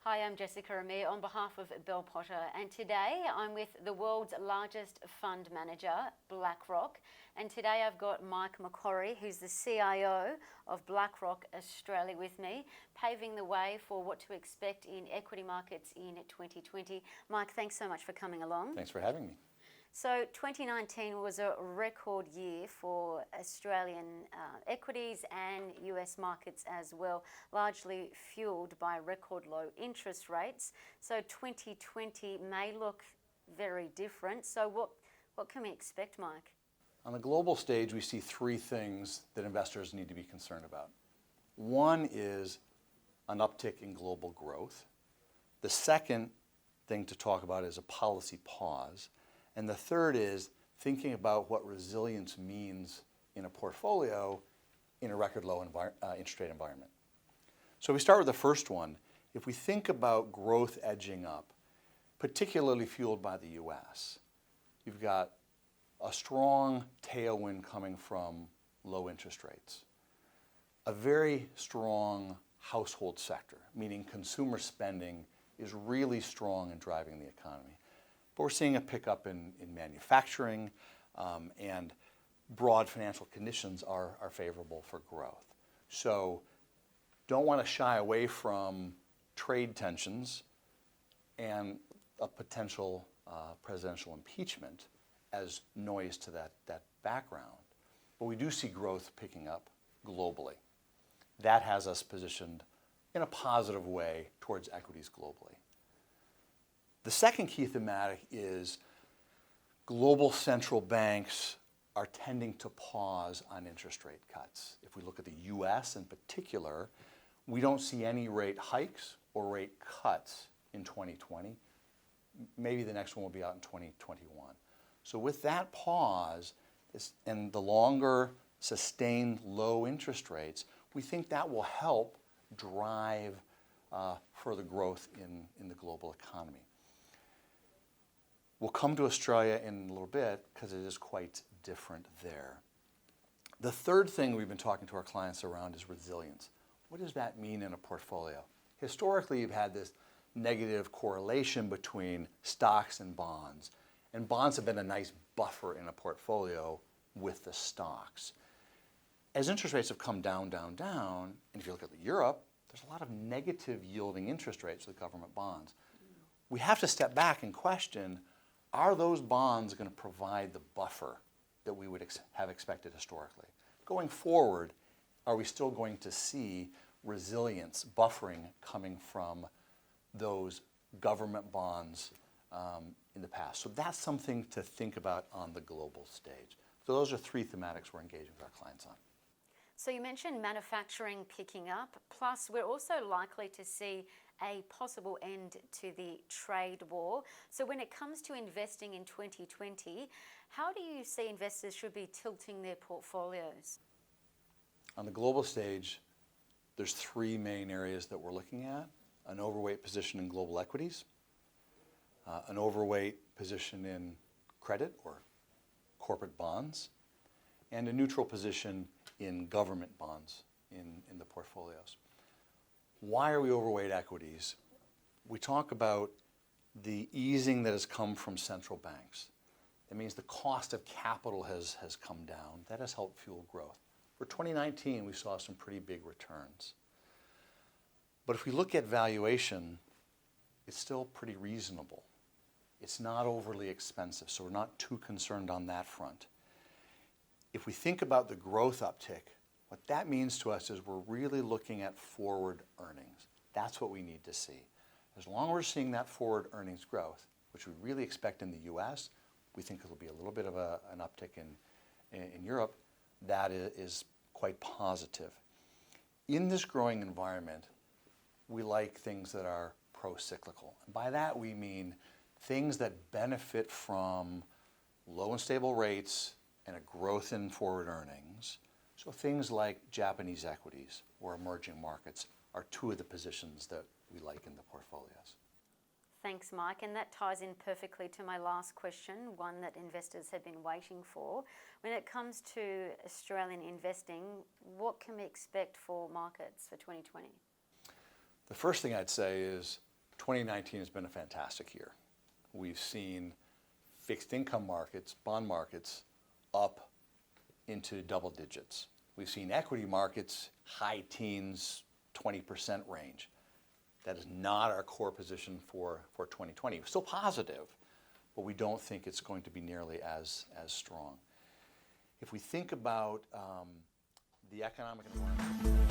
Hi, I'm Jessica Amir on behalf of Bell Potter, and today I'm with the world's largest fund manager, BlackRock. And today I've got Mike McCorry, who's the CIO of BlackRock Australia, with me, paving the way for what to expect in equity markets in 2020. Mike, thanks so much for coming along. Thanks for having me. So 2019 was a record year for Australian equities and US markets as well, largely fueled by record low interest rates. So 2020 may look very different. So what can we expect, Mike? On the global stage, we see three things that investors need to be concerned about. One is an uptick in global growth. The second thing to talk about is a policy pause. And the third is thinking about what resilience means in a portfolio in a record low interest rate environment. So we start with the first one. If we think about growth edging up, particularly fueled by the US, you've got a strong tailwind coming from low interest rates, a very strong household sector, meaning consumer spending is really strong in driving the economy. But we're seeing a pickup in manufacturing, and broad financial conditions are favorable for growth. So don't want to shy away from trade tensions and a potential presidential impeachment as noise to that background. But we do see growth picking up globally. That has us positioned in a positive way towards equities globally. The second key thematic is global central banks are tending to pause on interest rate cuts. If we look at the US in particular, we don't see any rate hikes or rate cuts in 2020. Maybe the next one will be out in 2021. So with that pause and the longer sustained low interest rates, we think that will help drive further growth in the global economy. We'll come to Australia in a little bit because it is quite different there. The third thing we've been talking to our clients around is resilience. What does that mean in a portfolio? Historically, you've had this negative correlation between stocks and bonds have been a nice buffer in a portfolio with the stocks. As interest rates have come down, and if you look at Europe, there's a lot of negative yielding interest rates with government bonds. We have to step back and question, are those bonds going to provide the buffer that we would have expected historically? Going forward, are we still going to see resilience, buffering coming from those government bonds in the past? So that's something to think about on the global stage. So those are three thematics we're engaging with our clients on. So you mentioned manufacturing picking up, plus we're also likely to see a possible end to the trade war. So when it comes to investing in 2020, how do you see investors should be tilting their portfolios? On the global stage, there's three main areas that we're looking at: an overweight position in global equities, an overweight position in credit or corporate bonds, and a neutral position in government bonds in the portfolios. Why are we overweight equities? We talk about the easing that has come from central banks. That means the cost of capital has come down. That has helped fuel growth. For 2019, we saw some pretty big returns. But if we look at valuation, it's still pretty reasonable. It's not overly expensive, so we're not too concerned on that front. If we think about the growth uptick, what that means to us is we're really looking at forward earnings. That's what we need to see. As long as we're seeing that forward earnings growth, which we really expect in the US, we think it'll be a little bit of an uptick in Europe, that is quite positive. In this growing environment, we like things that are pro-cyclical. And by that we mean things that benefit from low and stable rates and a growth in forward earnings. So things like Japanese equities or emerging markets are two of the positions that we like in the portfolios. Thanks, Mike. And that ties in perfectly to my last question, one that investors have been waiting for. When it comes to Australian investing, what can we expect for markets for 2020? The first thing I'd say is 2019 has been a fantastic year. We've seen fixed income markets, bond markets, up into double digits. We've seen equity markets, high teens, 20% range. That is not our core position for 2020. Still positive, but we don't think it's going to be nearly as strong. If we think about the economic environment,